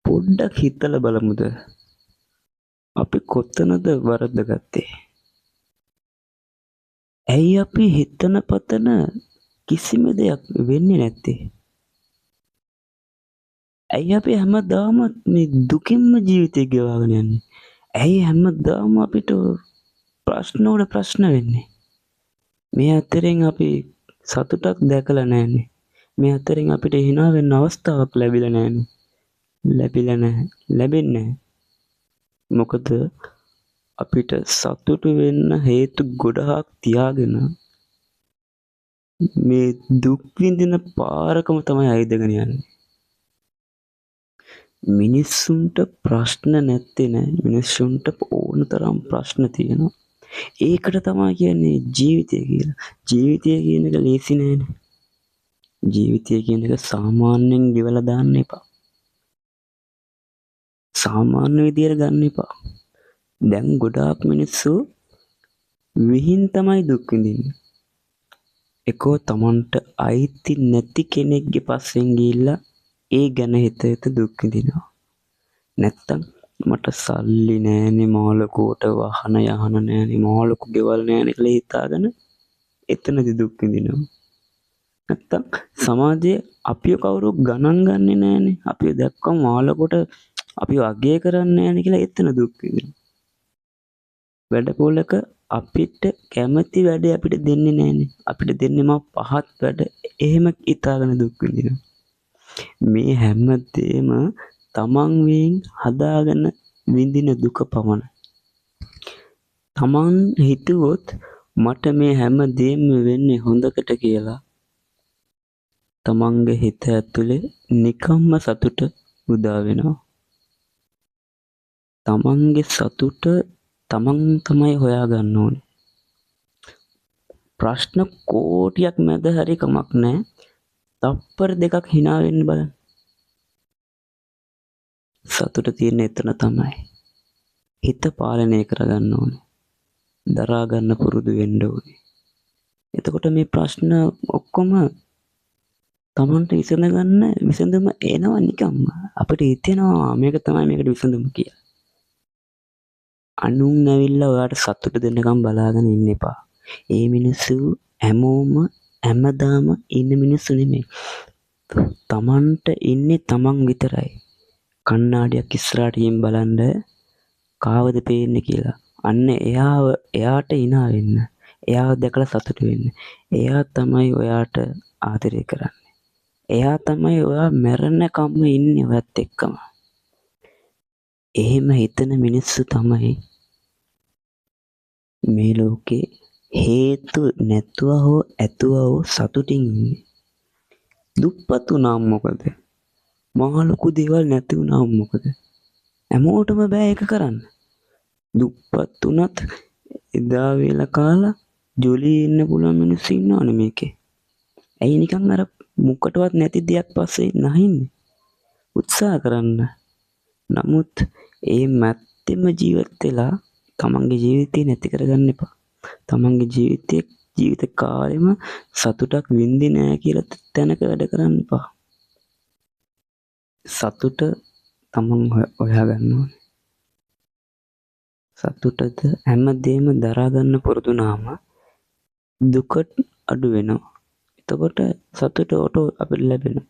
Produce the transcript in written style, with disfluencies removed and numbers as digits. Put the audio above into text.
පොඩ්ඩක් හිතලා බලමුද අපි කොතනද වරද්දගත්තේ? ඇයි අපි හිතන පතන කිසිම දෙයක් වෙන්නේ නැත්තේ? ඇයි අපි හැමදාම මේ දුකින්ම ජීවිතය ගෙවාගෙන යන්නේ? ඇයි හැමදාම අපිට ප්‍රශ්න උඩ ප්‍රශ්න වෙන්නේ? මේ අතරින් අපි සතුටක් දැකලා නැහනේ. මේ අතරින් අපිට hina වෙන්න අවස්ථාවක් ලැබිලා නැහනේ. ලැබිලා නැහැ. ලැබෙන්නේ නැහැ. මොකද අපිට සතුටු වෙන්න හේතු ගොඩාක් තියාගෙන මේ දුක් විඳින පාරකම තමයි ඇවිදගෙන යන්නේ. මිනිස්සුන්ට ප්‍රශ්න නැත්තේ නෑ. මිනිස්සුන්ට ඕන තරම් ප්‍රශ්න තියෙනවා. ඒකට තමයි කියන්නේ ජීවිතය කියලා. ජීවිතය කියන එක ලේසි නෑනේ. ජීවිතය කියන එක සාමාන්‍යයෙන් ගෙවලා දාන්න එපා. සාමාන්‍ය විදියට ගන්න එපා. දැන් ගොඩාක් මිනිස්සු විහිං තමයි දුක් විඳින්නේ. එකෝ තමන්ට අයිති නැති කෙනෙක්ගේ පස්සෙන් ගිහිල්ලා ඒ ගැන හිත හිත දුක් විඳිනවා. නැත්තම් මට සල්ලි නෑනේ මාළකෝට වාහන යහන නෑනේ මාළකු ගෙවල් නෑනේ කියලා හිතාගෙන එතනදි දුක් විඳිනවා. නැත්තම් සමාජයේ අපිව කවුරු ගණන් ගන්නෙ නෑනේ. අපිව දැක්කම මාළකොට අපිව අගය කරන්නේ නෑනේ කියලා එතන දුක් විඳිනවා. වැඩපොලක අපිට කැමති වැඩේ අපිට දෙන්නේ නෑනේ. අපිට දෙන්නේ මා පහත් වැඩ. එහෙම හිතාගෙන දුක් විඳිනවා. මේ හැම දෙම තමන් වෙන් හදාගෙන විඳින දුක පමණයි. තමන් හිතුවොත් මට මේ හැම දෙයක්ම වෙන්නේ හොඳකට කියලා තමන්ගේ හිත ඇතුලේ නිකම්ම සතුට උදා වෙනවා. තමන්ගේ සතුට තමන් තමයි හොයාගන්න ඕනේ. ප්‍රශ්න කෝටියක් මැද හරි කමක් නැහැ. තප්පර දෙකක් hina වෙන්න බලන්න. සතුට තියෙන එතන තමයි. හිත පාලනය කරගන්න ඕනේ. දරා ගන්න පුරුදු වෙන්න ඕනේ. එතකොට මේ ප්‍රශ්න ඔක්කොම තමන්ට විසඳගන්න විසඳුම එනවා නිකම්ම. අපිට හිතෙනවා මේක තමයි මේකට විසඳුම කියලා. අනුන් ඇවිල්ලා ඔයාට සතුට දෙන්නකම් බලාගෙන ඉන්න එපා. ඒ මිනිස්සු හැමෝම හැමදාම ඉන්න මිනිස්සු නෙමෙයි. තමන්ට ඉන්නේ තමන් විතරයි. කණ්ණාඩියක් ඉස්සරහට ගිහින් බලන්න කාවද පේන්නේ කියලා. අන්න එයාට hina වෙන්න. එයාව දැකලා සතුටු වෙන්න. එයා තමයි ඔයාට ආදරය කරන්නේ. එයා තමයි ඔයා මැරෙනකම්ම ඉන්නේ ඔයත් එක්කම. එහෙම හිතන මිනිස්සු තමයි මේ ලෝකේ හේතු නැතුව හෝ ඇතුව හෝ සතුටින් ඉන්නේ. දුප්පත් වුණාම මොකද? මහ ලොකු දේවල් නැති වුණාම මොකද? හැමෝටම බෑ ඒක කරන්න. දුප්පත් වුණත් එදා වේලා කාලා ජොලියේ ඉන්න පුළුවන් මිනිස්සු ඉන්නවනේ මේකේ. ඇයි නිකන් අර මුකටවත් නැති දෙයක් පස්සේ නැහින්නේ? උත්සාහ කරන්න. නමුත් ඒ මැත්තේම ජීවත් වෙලා තමන්ගේ ජීවිතේ නැති කරගන්න එපා. තමන්ගේ ජීවිත කාලෙම සතුටක් විඳින්නේ නැහැ කියලා තැනක වැඩ කරන්න එපා. සතුට තමන් හොයා ගන්න ඕනේ. සතුටද හැමදේම දරා ගන්න පුරුදු වුණාම දුක අඩු වෙනවා. එතකොට සතුට අපිට ලැබෙනවා.